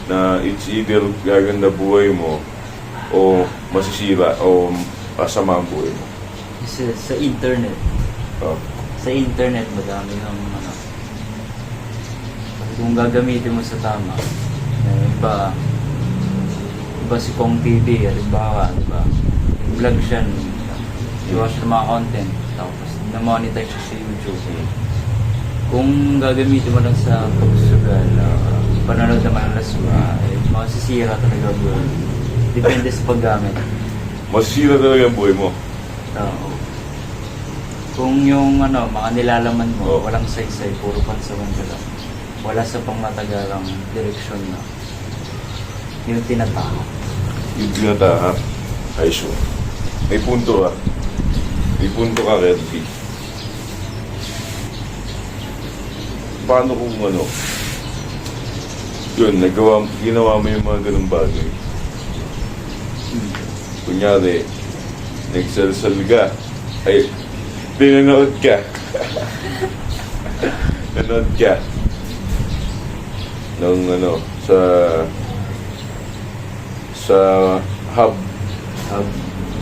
na it's either gaganda buhay mo o masisira o masama ang buhay mo. Kasi sa internet, Oh. sa internet madami ng ano, kung gagamitin mo sa tama, iba si Kong TV, halimbawa, di ba? Vlog siya, i-watch ng mga content, tapos na-monetize siya sa YouTube. Kung gagamitin mo lang sa pagsusugal, panonood naman ng laswa, masisira talaga bro. Depende sa paggamit. Masisira talaga ang buhay mo. So, kung yung ano, mga nilalaman mo, walang saysay, puro pansaman ka lang. Wala sa pangmatagalang direksyon na yung tinatahak. Yung tinatahak, ay sure. May punto ka. May punto ka, Red B. Paano kung ano, yun, ginawa mo yung mga ganung bagay. Kunyari, nagsalsal ka, ay, pinanood ka. Nanood ka. Nung ano, sa hub,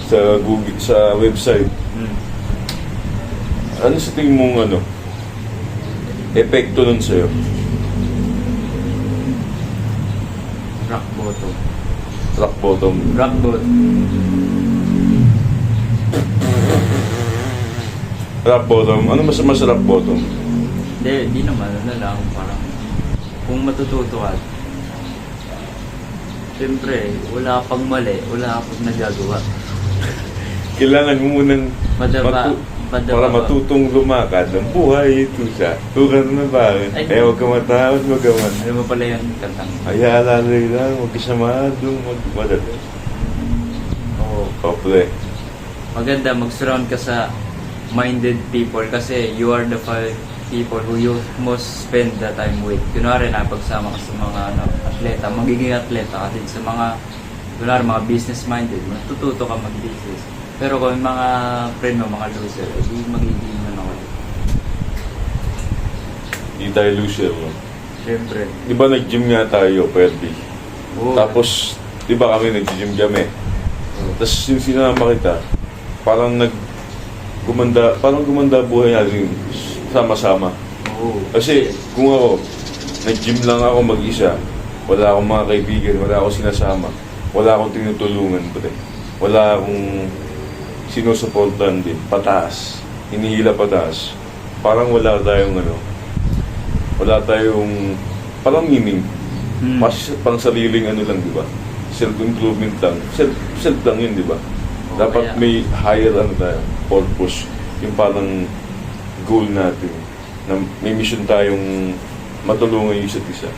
sa Google, sa website. Ano sa tingin mong ano, epekto nun sa'yo? Rock bottom. Rock bottom. Rock bottom. Rock bottom. Ano masama sa rock bottom? Di naman, ano lang, parang kung matututo ka, siyempre, wala pang mali, wala pang nagagawa. Kailangan mo munang para Padaba. matutong lumakad ng buhay ito siya. Tukar na ba? Ay. Kaya huwag ka matawad, huwag ka man. Ano mo pala yung kantang? Ay, alalay lang, huwag ka samadong magmadali. Oo. O, pre. Maganda, mag-surround ka sa minded people kasi you are the five people who you most spend the time with. Kunwari na, pagsama ka sa mga atleta, magiging atleta ka din sa mga, kunwari, mga business-minded, matututo ka mag-business. Pero kung mga friend mo, mga loser, hindi magiging ano ka. Di tayo loser. No? Siyempre. Di ba nag-gym nga tayo, pwede? Oo. Tapos, di ba kami nag-gym kami? Tapos yung sinama kita, parang gumanda buhay natin sama-sama. Oo. Kasi kung ako, nag-gym lang ako mag-isa, wala akong mga kaibigan, wala akong sinasama, wala akong tinutulungan, pre. Wala akong sinusuportan din, pataas, hinihila pataas. Parang wala tayong wala tayong parang meaning. Pang sariling lang, di ba? Self-improvement lang. Self lang yun, di ba? Dapat may higher tayo, purpose. Yung parang goal natin. Na may mission tayong matulungan yung isa't isa.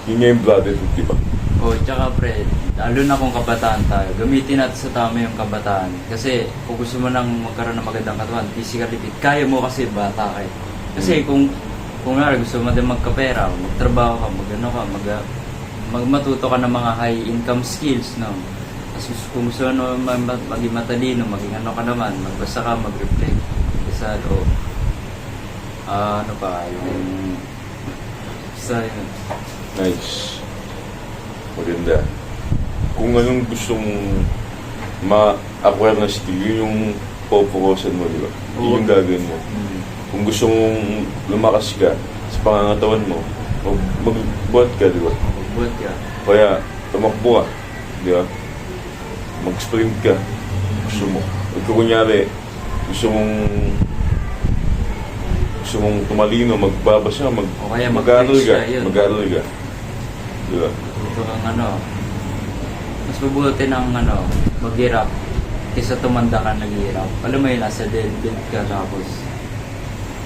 Yun nga yung brotherhood, di ba? Oh, tsaka pre, lalo na kung kabataan tayo, gamitin natin sa tama yung kabataan. Kasi kung gusto mo nang magkaroon ng magandang katawan, physically fit, kaya mo kasi bata ka. Kasi kung gusto mo din magkapera, magtrabaho ka, matuto ka ng mga high income skills, no? Tapos kung gusto mo maging matalino, maging ka naman, magbasa ka, mag-reflect. Isa, ano pa, yung isa yun. Nice. Maganda. Kung anong gusto mong ma-acquire na skill, yun yung popokusan mo, di ba? Yun yung gagawin mo. Kung gusto mong lumakas ka sa pangangatawan mo, magbuhat ka, di ba? Magbuhat ka. Kaya tumakbo ka, di ba? Mag-sprint ka. Gusto mo. Kunyari, gusto mong tumalino, magbabasa, mag-aaral ka. Mag-aaral ka. Di ba? Ito kang mas mabuti ng maghirap kaysa tumanda ka naghihirap. Alam mo yun, nasa dead ka tapos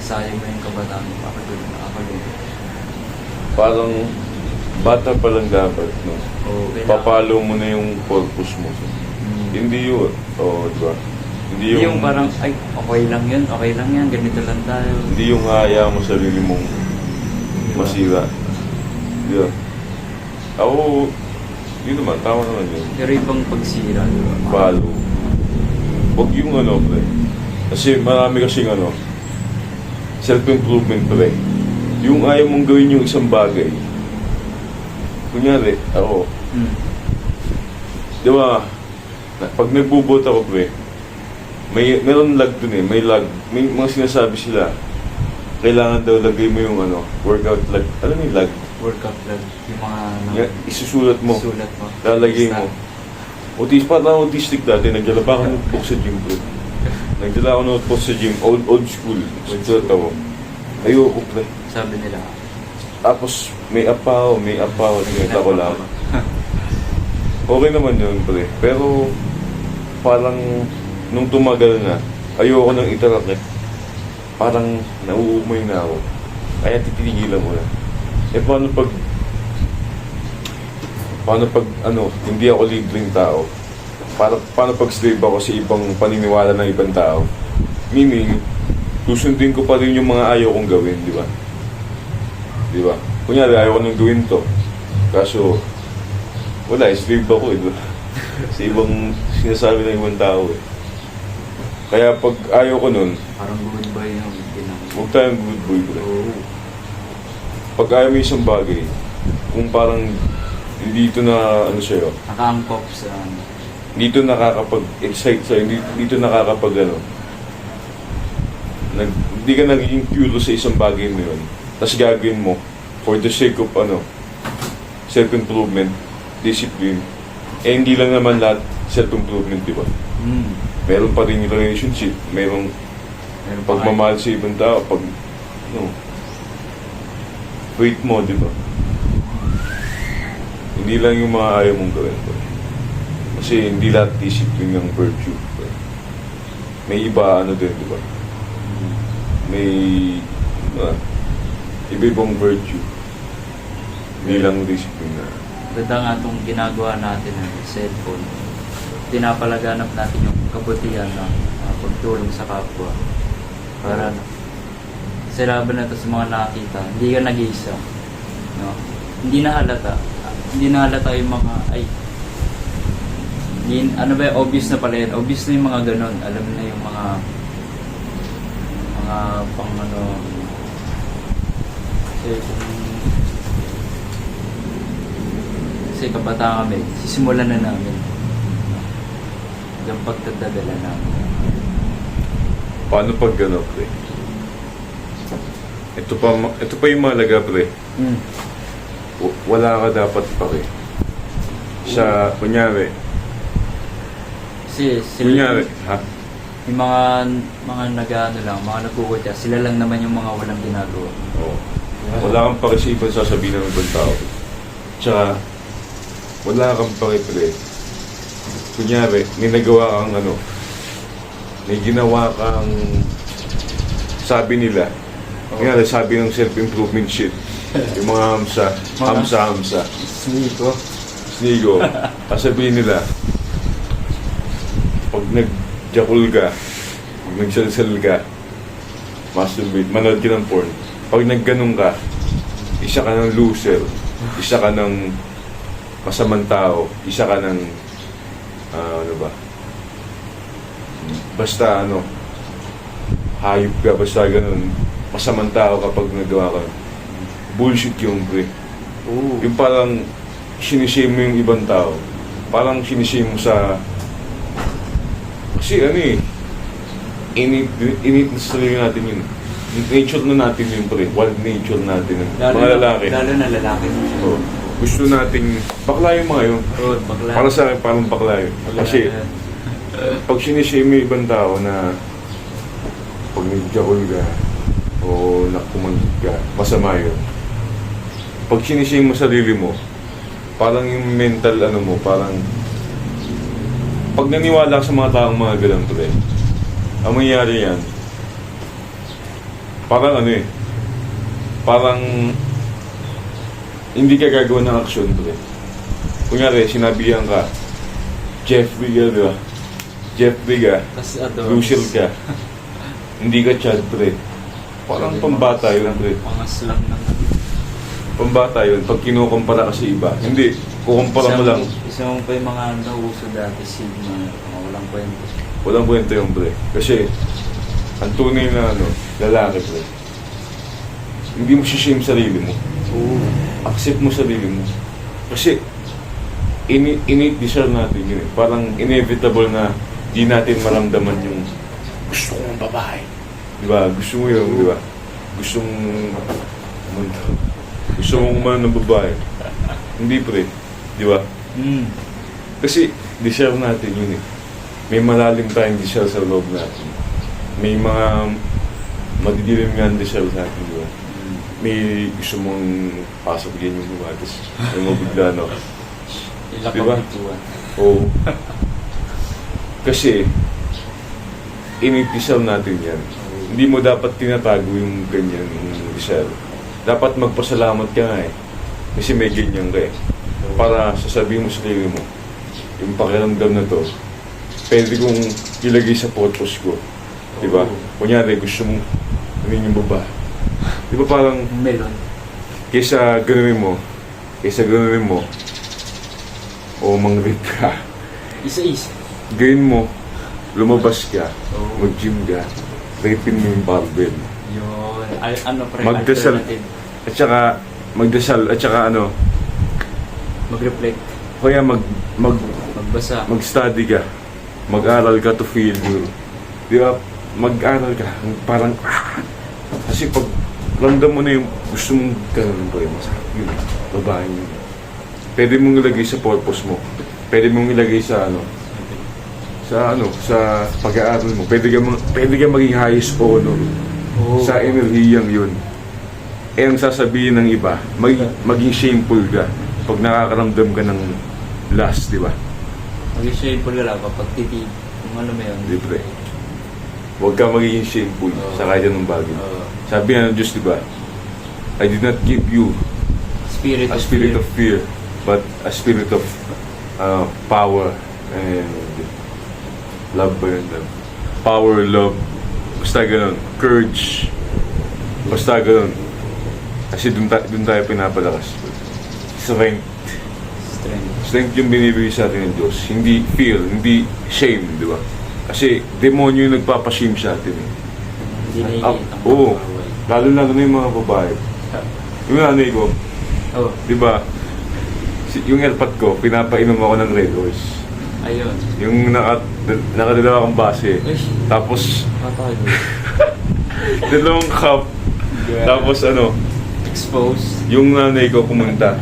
sayang mo yung kabataan mo. Nakakagulo. Parang bata pa lang dapat, no? Oo, Papalo mo na yung purpose mo. Hindi yun. Oo, di ba? Hindi yung parang, ay, okay lang yan, ganito lang tayo. Hindi yung haya mo sarili mong masira. Di ba? Ako, yun naman, tama naman yun. Pero ibang pagsira, di ba? Follow. Huwag yung pre. Kasi marami kasing self-improvement, pre. Yung ayaw mong gawin yung isang bagay, kunyari, ako, Mm. di ba, pag nagbubot ako, pre, meron lag dun eh, may lag, may mga sinasabi sila, kailangan daw lagay mo yung workout lag, alam mo yung lag, Workout lang. Yung mga isusulat mo, sulat mo. lalagay Basta. mo. Parang autistic dati, nagdala pa ako notebook sa gym, pre. Nagdala ako notebook sa gym, old school, sulat ako. Ayoko, pre. Sabi nila. Tapos, may apaw, tingnan ko lang. Okay naman yun, pre. Pero, parang, nung tumagal na, ayoko nang itarak eh. Parang, nauumay na ako. Kaya titinigilan ko na. Eh, paano pag, hindi ako libreng tao? Paano pag slave ako sa ibang paniniwala ng ibang tao? Meaning, susundin ko pa rin yung mga ayaw kong gawin, di ba? Di ba? Kunyari, ayaw ko nang gawin to. Kaso, wala, slave ako eh. Sa ibang sinasabi ng ibang tao eh. Kaya pag ayaw ko nun, Parang good boy yung ginagawa. huwag tayong good boy ko. Pag ayaw mo isang bagay, kung parang dito na sa'yo, Nakaangkop sa dito nakakapag-excite sa'yo, dito nakakapag hindi ka nagiging curious sa isang bagay mo yun. Tapos gagawin mo for the sake of self-improvement, discipline. Eh hindi lang naman lahat self-improvement, di ba? Meron pa rin yung relationship, meron pa pagmamahal sa ibang tao, wait mo, di ba? Hindi lang yung mga ayaw mong gawin. Bro. Kasi hindi lahat discipline ng virtue. Bro. May iba, din, di ba? May iba-ibang virtue. Hindi lang discipline na. Ganda nga itong ginagawa natin ng cellphone. Pinapalaganap natin yung kabutihan ng pagtulong sa kapwa. Para sa laban na ito sa mga nakita, hindi ka nag-iisa. No? Hindi na halata yung mga, obvious na pala yan. Obvious na yung mga ganon. Alam na yung mga kasi kabataan kami, sisimulan na namin yung pagtadadala namin. Paano pag pre? Ito pa yung malaga, pre. Wala ka dapat pre. Kunyari, Kasi kunyari, ha? yung mga nag-ano lang, mga nagkukutya, sila lang naman yung mga walang ginagawa. Oo. Wala kang pakisipan sasabihin ng ibang tao. Tsaka, wala kang pre. Kunyari, may nagawa kang may ginawa kang sabi nila. Kunyari, sabi ng self-improvement shit. Yung mga hamsa. Snigo. Sasabihin nila, pag nag-jakul ka, pag nagsal-sal ka, masturbate, manood ka ng porn. Pag nagganong ka, isa ka ng loser, isa ka ng masamang tao, isa ka ng basta hayop ka, basta ganun, masamang tao kapag nagawa ka. Bullshit yung pre. Yung parang sinishame mo yung ibang tao. Parang sinishame mo sa kasi init na sa sarili natin yun. Nature na natin yun pre. Wild nature natin yun. Mga lalaki. Lalo na lalaki. So, gusto nating bakla yung mga yun. Bakla. Para sa akin, parang bakla yun. Kasi, pag sinishame mo yung ibang tao na pag nagjakol ka o nakumangkit ka, masama yun. Pag sinishame mo sarili mo, parang yung mental parang pag naniwala ka sa mga taong mga ganun pre, ang mangyayari yan, parang parang hindi ka gagawa ng aksyon pre. Kunyari, sinabihan ka, Jeffrey ka, di ba? Jeffrey ka, Luciel ka, hindi ka Chad pre. Parang pambata yun pre. Mga slang na. Pambata yun, pag kinukumpara ka sa iba. Hindi, kukumpara mo lang. Isa mo pa yung mga nauso dati, Sigma, mga walang kwento. Walang kwento yung pre. Kasi, ang tunay na lalaki pre. Hindi mo shame sarili mo. Accept mo sarili mo. Kasi, ini-deserve natin yun eh. Parang inevitable na di natin maramdaman yung gusto kong babae. Di ba? Gusto mo yun, di ba? Gusto mong umano ng babae. Hindi pre. Di ba? Mm. Kasi deserve natin yun eh. May malalim tayong deserve sa loob natin. May mga madidilim nga ang deserve sa atin, di ba? May gusto mong pasok yan yung diba? Tapos may mabigla, no? Ilak Diba? ang bituan. Oo. Kasi, initisal natin yan. Hindi mo dapat tinatago yung ganyan yung deserve. Dapat magpasalamat ka nga eh. Kasi may ganyan ka eh. Para sasabihin mo sa sarili mo, yung pakiramdam na to, pwede kong ilagay sa purpose ko. Diba? Kunyari, gusto mong ano yung baba. Diba parang, Melon. kaysa gano'n mo, o mang-rape ka, Isa-isa. gawin mo, lumabas ka, Oo. mag-gym ka, rapin mo yung barbell. Yun. Ano pre? Magdasal. Alternative. At saka, magdasal, at saka ano, Mag-reflect. kaya Magbasa. mag-study ka, mag-aral ka to feel good. Di ba? Mag-aral ka, parang, kasi pag ramdam mo na yung gusto mong ganun ba yun, masarap yun, babae yun. Pwede mong ilagay sa purpose mo. Pwede mong ilagay sa sa pag-aaral mo. Pwede ka maging highest honor sa enerhiyang yun. Eh, ang sasabihin ng iba, maging shameful ka pag nakakaramdam ka ng lust, di ba? Mag-shameful ka lang kapag titig. Kung ano mo yun. Di ba? Huwag ka magiging shameful sa kahit anong bagay. Sabi nga ng Diyos, di ba? I did not give you Spirit a spirit of fear, but a spirit of power and love ba yun? Power, love, basta ganun. Courage, basta ganun. Kasi dun tayo pinapalakas. Strength. strength. Strength yung binibigay sa atin ng Diyos. Hindi fear, hindi shame, di ba? Kasi demonyo yung nagpapashame sa atin. Eh. Hindi naiinit ang Oo. bawal. Lalo na yung mga babae. Yung nanay ko, Oh, di ba? Yung airpot ko, pinapainom ako ng Red Horse. ayun. Yung nakadalawa kong base. Uy, Tapos, patay. dalawang cup. Tapos Expose. yung nanay ko pumunta.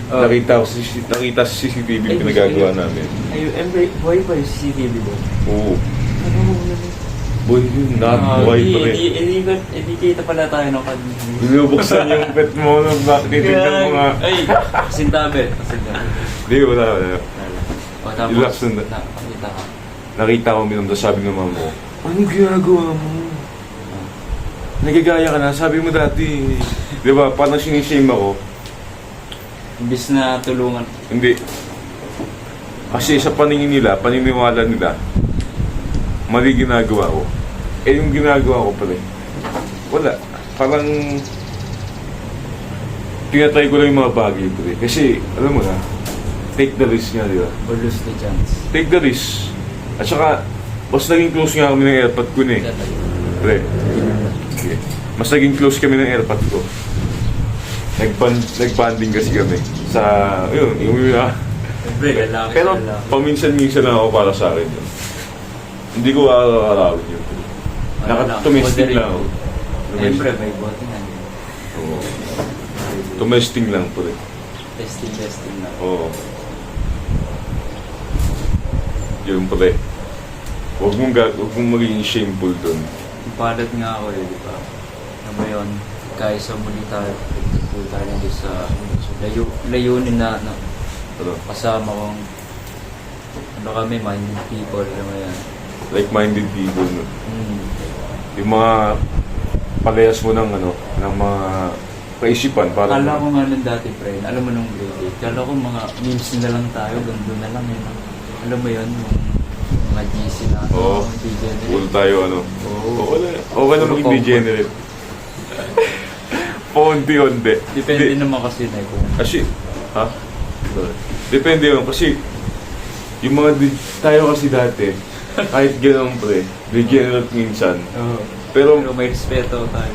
Oh. Nakita sa CCTV yung pinagagawa namin. Ayun, boy pa yung CCTV doon. Oo. Ano mo Boy, yun, buhay pa rin. Hindi kita pala tayo ng kanina. Binubuksan yung pet mo, titignan mo nga. Ay, kasintabi. Hindi, wala. O tapos, Relax na. nakakita ka. Nakita ko minum, sabi ng mama mo, anong ginagawa mo? Nagagaya ka na, sabi mo dati. Di ba, parang sinishame ako. Imbis na tulungan. Hindi. Kasi sa paningin nila, paniniwala nila, mali ginagawa ko. Eh, yung ginagawa ko pala, wala. Parang, tinatry ko lang yung mga bagay ko. Kasi, alam mo na, take the risk nga, di ba? Or lose the chance. Take the risk. At saka, mas naging close nga kami ng airpod ko na eh. Pre. Okay. Mas naging close kami ng airpod ko. Nag-banding kasi kami. Sa, yun, yung Siyempre, lalaki pero sa lalaki. paminsan-minsan lang ako para sa akin yun. Hindi ko araw-arawin yun. Nakatumesting lang ako. Siyempre, may bote na. Oo. Tumesting lang po rin. Testing na. Oo. Yun po rin. Huwag mong maging shameful dun. Palad nga ako di ba? Ano ba yun? Kaya sa muli tayo, po tayo nandun sa layunin na Ano? kasama kong kami, minded people, alam mo yan. Like-minded people. No? Hmm. Yung mga palehas mo ng ng mga kaisipan. Parang, Kala ko nga nun dati, friend, alam mo nung grade 8, kala ko mga memes na lang tayo, gando na lang yun. Alam mo yun, yung mga GC na, Oo. degenerate. Full tayo, Oo. Okay na maging degenerate. Paunti-unti. Depende naman kasi na kung Kasi, ha? Depende yun. Kasi, yung mga tayo kasi dati, kahit gano'n pre, degenerate minsan. Oo. Pero, Pero may respeto tayo.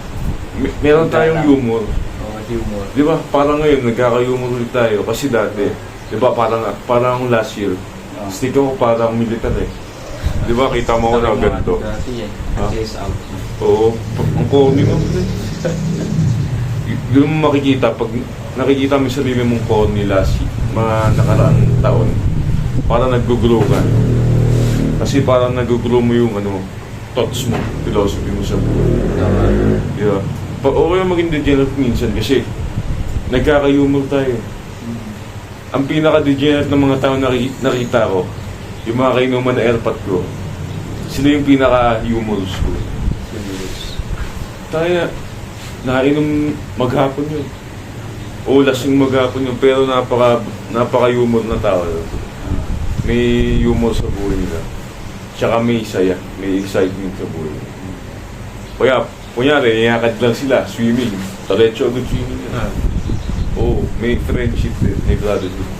meron tayong humor. Oo, humor. Di ba? Parang ngayon, nagkakayumor ulit tayo. Kasi dati, di ba, parang last year, stick ako parang militar eh. Di ba, kita mo ako na ganito. Dati eh. Ha? Chase out. Oo, ang corny mo. Doon mo makikita, pag nakikita mo yung sarili mong corny last year, mga nakaraang taon, parang nag-grow ka. Kasi parang nag-grow mo yung thoughts mo, philosophy mo sa buhay. Tama. Di ba? Okay yung maging degenerate minsan kasi nagkakayumor tayo. Ang pinaka-degenerate ng mga tao nakita ko, yung mga kainuman na airpot ko, sila yung pinaka-humorous ko. Tayo, nainom maghapon yun. O lasing maghapon yun, pero napaka-humor na tao. May humor sa buhay nila. Tsaka may saya, may excitement sa buhay. Kaya, kunyari, iyakad lang sila, swimming. Diretso agad swimming na. Oo, may friendship din, may brotherhood.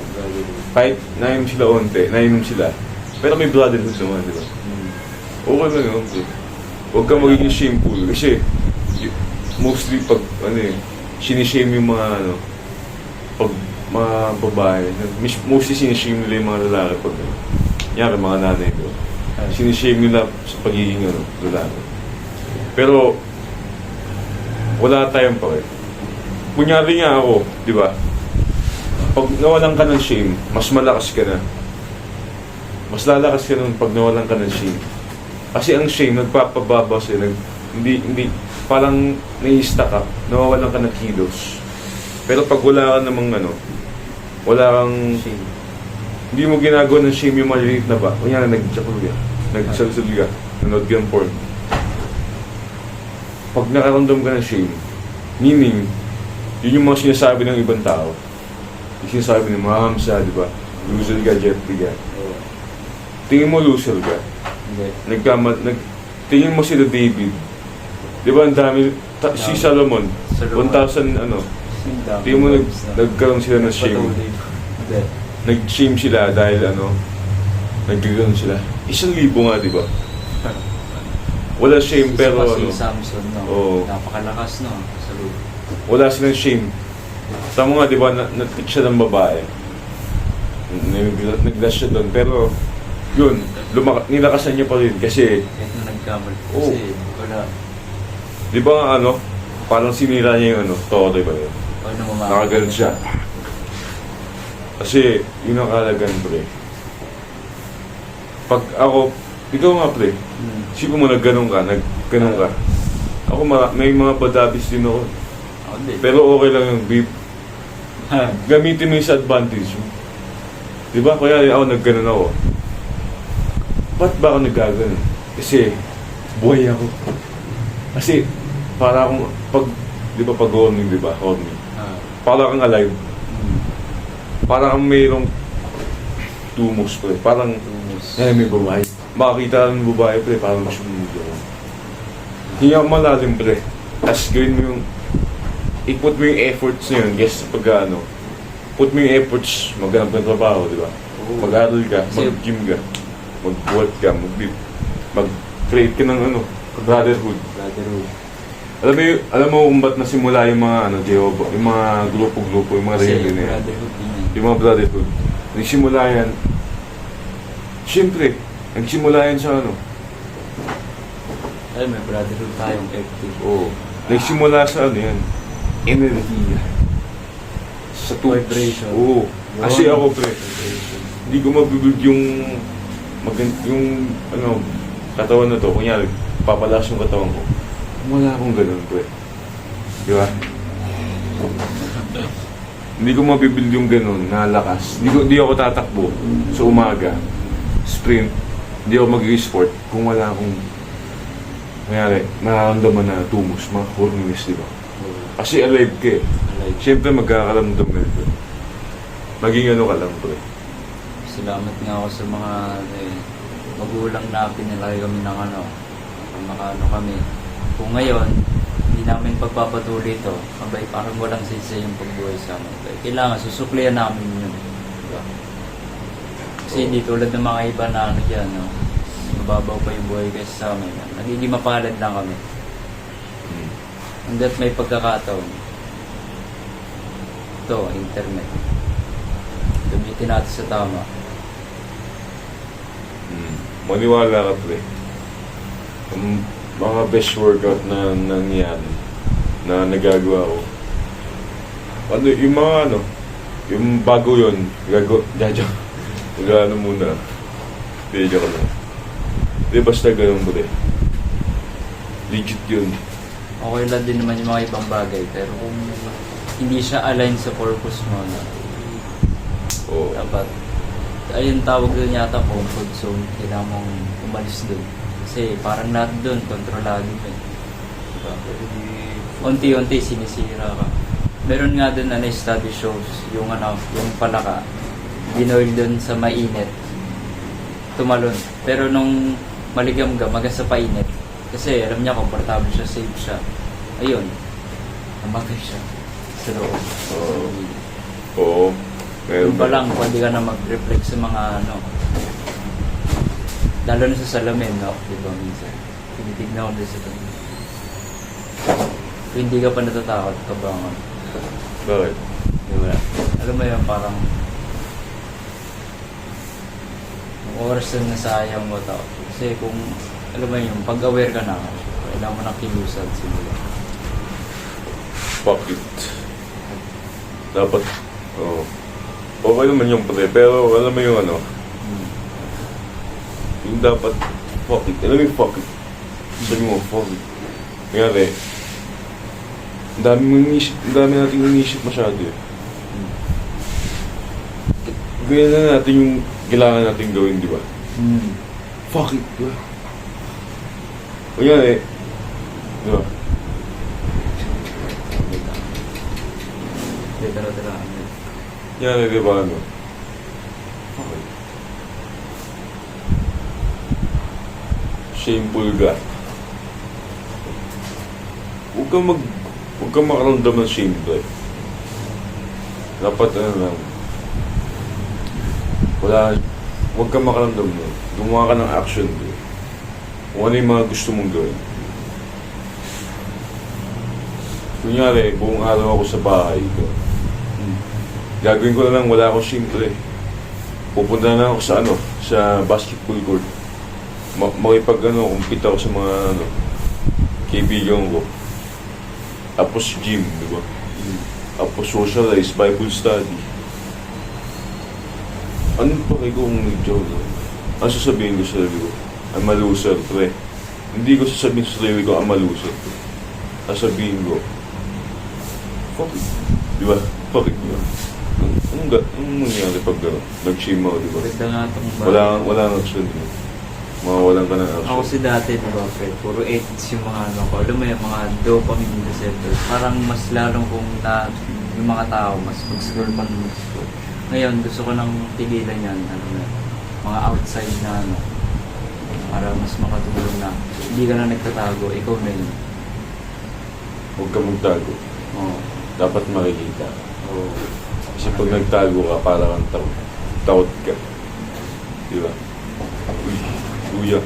Kahit nainom sila onte, nainom sila. Pero may brotherhood naman, di ba? Okay lang yun. Huwag kang magiging shameful. Kasi, mostly pag, sinishame yung mga, pag mga babae, mostly sinishame nila yung mga lalaki pag, kunyari, mga nanay ko. Sinishame nila sa pagiging, lalaki. Pero, wala tayong pake. Kunyari nga ako, di ba? Pag nawalan ka ng shame, mas malakas ka na. Mas lalakas ka nun pag nawalan ka ng shame. Kasi ang shame, nagpapababa sa'yo. Hindi, parang nai-stuck ka, nawawalan ka ng kilos. Pero pag wala ka namang wala kang Shame. hindi mo ginagawa ng shame yung maliliit na ba? Kunyari, nag-chakul ka, nagsalsal ka, nanood ka ng porn. Pag nakaramdam ka ng shame, meaning, yun yung mga sinasabi ng ibang tao. Yung sinasabi ng mga Hamza, di ba? Loser ka, Jeffrey ka. Tingin mo loser ka. Hindi. Tingin mo sila David. Di ba ang dami, si Solomon, 1,000 tingin mo nagkaroon sila ng shame. Hindi. Nag-shame sila dahil nagkakaroon sila. 1,000 nga, di ba? Wala shame pero Si Samson, no? Oo. Napakalakas, no? Sa loob. Wala silang shame. Tama nga, di ba, na-trick siya ng babae. Nag-dash siya doon. Pero, yun, nilakasan niya pa rin kasi, Kahit na nagkamali. Oo. Kasi, wala. di ba nga parang sinira niya yung tore ba yun? Paano mamakas? Nakagalit siya. Kasi, yun ang kalagan, pre. Pag ako, ikaw nga, pre, sipo mo nagganon ka. Ako, may mga badabis din ako. Ako din. Pero okay lang yung beef. Gamitin mo yung sa advantage mo. Di ba? Kaya ako nagganon ako. Ba't ba ako naggaganon? Kasi, buhay ako. Kasi, para akong, di ba pag horny, di ba? Horny. Para kang alive. Parang mayroong tumos, pre. Parang, may babae. Makakita ng babae, pre, parang sumundo. Hindi ako malalim, pre. Tapos gawin mo yung, i-put mo yung efforts na yun, guess, pag put mo yung efforts, maghanap ng trabaho, di ba? Mag-aral ka, mag-gym ka, mag-work ka, mag-create ka ng brotherhood. Alam mo kung ba't nasimula yung mga Jehovah, yung mga grupo-grupo, yung mga religion na yan. Brotherhood din yan. Yung mga brotherhood. Nagsimula yan, siyempre, nagsimula yan sa Ay, may brotherhood tayong FT. Oo. Nagsimula sa yan, energy. Sa Vibration. Oo. Kasi ako, pre, hindi ko mabibuild yung katawan na to. Kunyari, papalakas yung katawan ko. Wala akong ganun, pre. Di ba? Hindi ko mabibuild yung ganun na lakas. Hindi ako tatakbo sa umaga, sprint. Hindi ako mag-sport kung wala akong kunyari, nararamdaman na tumos, mga horniness, di ba? Kasi alive ka eh. Alive. Siyempre magkakaramdam na ito. Maging ka lang, pre. Salamat nga ako sa mga magulang na pinalaki kami ng kami. Kung ngayon, hindi namin pagpapatuloy ito, abay parang walang sisa yung pagbuhay sa amin. Kailangan susuklian namin yun. Diba? Kasi hindi tulad ng mga iba na dyan, mababaw pa yung buhay kasi sa amin. Nagiging mapalad lang kami. Hanggat may pagkakataon, to, internet. Gamitin natin sa tama. Maniwala ka, pre. Ang mga best workout na nangyari, na nagagawa ko. Ano, yung mga ano, yung bago yun, ano muna. Medyo ka lang. Di basta ganun, pre. Legit yun. Okay lang din naman yung mga ibang bagay, pero kung hindi siya align sa purpose mo, no, Oo. dapat, ayun tawag doon yata, comfort zone, kailangan mong umalis doon. Kasi parang lahat doon, kontrolado mo eh. Diba? Unti-unti sinisira ka. Meron nga doon na study shows, yung ano, yung palaka, ginoil doon sa mainit, tumalon. Pero nung maligam-gam, hanggang sa painit, kasi alam niya, komportable siya, safe siya. Ayun, namatay siya sa loob. Oo. Oo. Yung pa lang, pwede ka na mag-reflect sa mga ano, lalo na sa salamin, no? Diba minsan? Tinitignan ko din sa salamin. Kung hindi ka pa natatakot, kabangan. Bakit? Diba? Alam mo yun, parang yung oras na nasayang mo tao. Kasi kung, alam mo yun, pag-aware ka na, kailangan mo na kilusad simula. Fuck it. Dapat, oo. Okay naman yung pre, pero alam mo yung ano, yung dapat, fuck it. Alam mo yung fuck it. Sabi mo, fuck it. Kanyari, ang dami nating inisip masyado eh. Gawin na natin yung kailangan natin gawin, di ba? Fuck it, di ba? Kanyari, di ba? Tara. Kanyari, di ba ano? Okay. Shameful ka. Huwag kang makaramdam ng shame, bro. Dapat ano lang. Huwag kang makaramdam mo. Gumawa ka ng action, bro. Kung ano yung mga gusto mong gawin. Kunyari, buong araw ako sa bahay ko. Gagawin ko na lang, wala akong shame, bro. Pupunta na ako sa ano, sa basketball court. Compete ako sa mga ano, kaibigan ko. Tapos gym, di ba? Tapos socialize, Bible study. Ano pa kayo kung nag-joke? Ano sasabihin ko sa sarili ko? I'm a loser, pre. Hindi ko sasabihin sa sarili ko, I'm a loser. Sasabihin ko, fuck it. Di ba? Fuck it, di ba? Anong mangyari pag nag-shame ako, di ba? Ganda nga itong Wala nang action, di ba? Mawawalan ka ng action. Ako si dati, di ba, Fred? Puro 8s yung mga ano ko. Alam mo yung mga dopamine receptors. Parang mas lalong kung yung mga tao, mas mag-scroll pa ng mag-scroll. Ngayon, gusto ko nang tigilan yan. Ano na, mga outside na ano. Para mas makatulong na. Hindi ka na nagtatago, ikaw na yun. Huwag ka magtago. Oo. Dapat makikita. Oo. Kasi pag nagtago ka, parang takot ka. Di ba? Uy, luya.